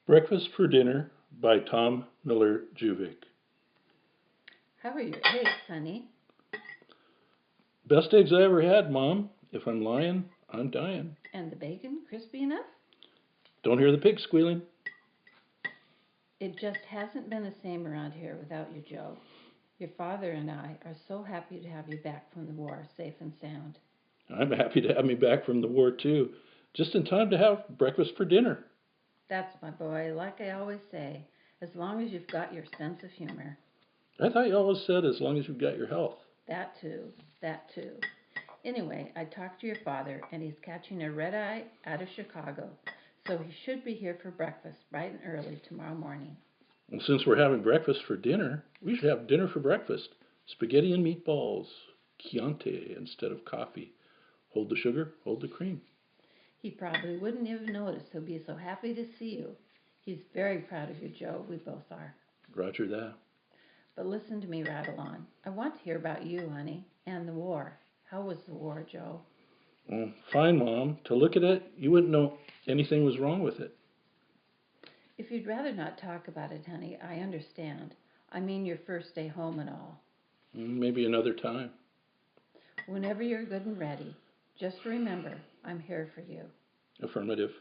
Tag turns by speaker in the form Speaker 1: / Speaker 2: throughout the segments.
Speaker 1: Breakfast for Dinner by Tom Miller Juvik.
Speaker 2: How are your eggs, honey?
Speaker 1: Best eggs I ever had, Mom. If I'm lying, I'm dying.
Speaker 2: And the bacon crispy enough?
Speaker 1: Don't hear the pig squealing.
Speaker 2: It just hasn't been the same around here without you, Joe. Your father and I are so happy to have you back from the war, safe and sound.
Speaker 1: I'm happy to have me back from the war, too. Just in time to have breakfast for dinner.
Speaker 2: That's my boy, like I always say, as long as you've got your sense of humor.
Speaker 1: I thought you always said as long as you've got your health.
Speaker 2: That too. Anyway, I talked to your father, and he's catching a red eye out of Chicago, so he should be here for breakfast bright and early tomorrow morning.
Speaker 1: Well, since we're having breakfast for dinner, we should have dinner for breakfast. Spaghetti and meatballs. Chianti instead of coffee. Hold the sugar, hold the cream.
Speaker 2: He probably wouldn't even notice. He'll be so happy to see you. He's very proud of you, Joe. We both are.
Speaker 1: Roger that.
Speaker 2: But listen to me rattle on. I want to hear about you, honey, and the war. How was the war, Joe?
Speaker 1: Well, fine, Mom. To look at it, you wouldn't know anything was wrong with it.
Speaker 2: If you'd rather not talk about it, honey, I understand. I mean your first day home and all.
Speaker 1: Maybe another time.
Speaker 2: Whenever you're good and ready, just remember, I'm here for you.
Speaker 1: Affirmative.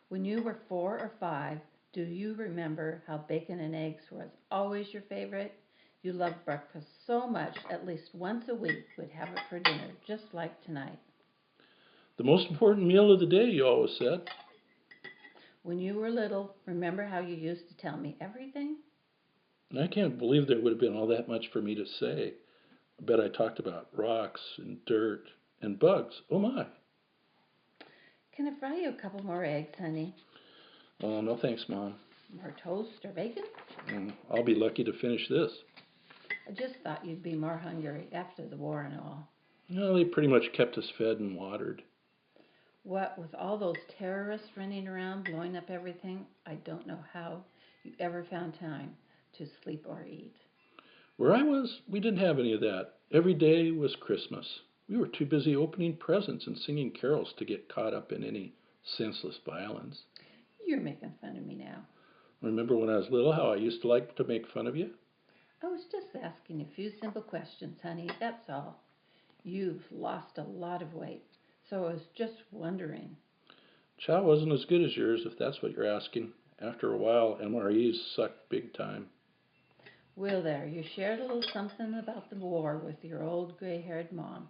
Speaker 2: When you were 4 or 5, do you remember how bacon and eggs was always your favorite? You loved breakfast so much, at least once a week we'd have it for dinner, just like tonight.
Speaker 1: The most important meal of the day, you always said.
Speaker 2: When you were little, remember how you used to tell me everything?
Speaker 1: I can't believe there would have been all that much for me to say. I bet I talked about rocks and dirt and bugs. Oh my.
Speaker 2: Can I fry you a couple more eggs, honey?
Speaker 1: Oh, no thanks, Mom.
Speaker 2: More toast or bacon?
Speaker 1: I'll be lucky to finish this.
Speaker 2: I just thought you'd be more hungry after the war and all.
Speaker 1: No, they pretty much kept us fed and watered.
Speaker 2: What, with all those terrorists running around blowing up everything, I don't know how you ever found time to sleep or eat.
Speaker 1: Where I was, we didn't have any of that. Every day was Christmas. We were too busy opening presents and singing carols to get caught up in any senseless violence.
Speaker 2: You're making fun of me now.
Speaker 1: Remember when I was little how I used to like to make fun of you?
Speaker 2: I was just asking a few simple questions, honey, that's all. You've lost a lot of weight, so I was just wondering.
Speaker 1: Chow wasn't as good as yours, if that's what you're asking. After a while, MREs sucked big time.
Speaker 2: Well, there, you shared a little something about the war with your old gray-haired mom.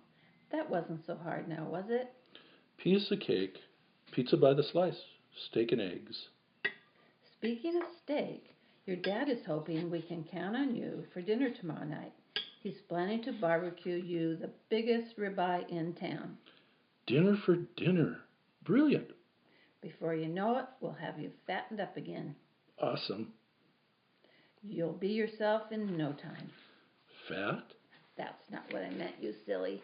Speaker 2: That wasn't so hard now, was it?
Speaker 1: Piece of cake, pizza by the slice, steak and eggs.
Speaker 2: Speaking of steak, your dad is hoping we can count on you for dinner tomorrow night. He's planning to barbecue you the biggest ribeye in town.
Speaker 1: Dinner for dinner. Brilliant.
Speaker 2: Before you know it, we'll have you fattened up again.
Speaker 1: Awesome.
Speaker 2: You'll be yourself in no time.
Speaker 1: Fat?
Speaker 2: That's not what I meant, you silly.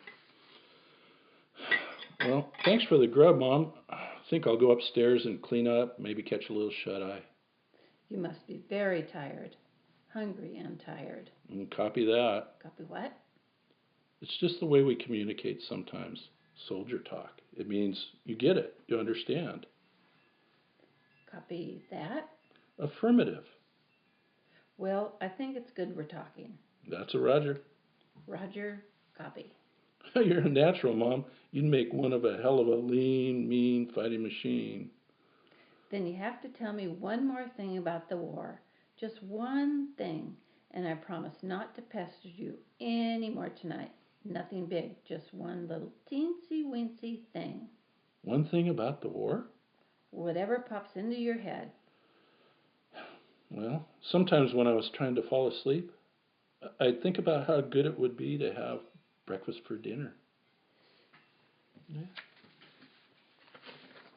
Speaker 1: Well, thanks for the grub, Mom. I think I'll go upstairs and clean up, maybe catch a little shut-eye.
Speaker 2: You must be very tired. Hungry and tired.
Speaker 1: Copy that.
Speaker 2: Copy what?
Speaker 1: It's just the way we communicate sometimes. Soldier talk. It means you get it. You understand.
Speaker 2: Copy that?
Speaker 1: Affirmative.
Speaker 2: Well, I think it's good we're talking.
Speaker 1: That's a Roger.
Speaker 2: Roger, copy.
Speaker 1: You're a natural, Mom. You'd make one of a hell of a lean, mean fighting machine.
Speaker 2: Then you have to tell me one more thing about the war. Just one thing. And I promise not to pester you any more tonight. Nothing big, just one little teensy-weensy thing.
Speaker 1: One thing about the war?
Speaker 2: Whatever pops into your head.
Speaker 1: Well, sometimes when I was trying to fall asleep, I'd think about how good it would be to have breakfast for dinner. Yeah.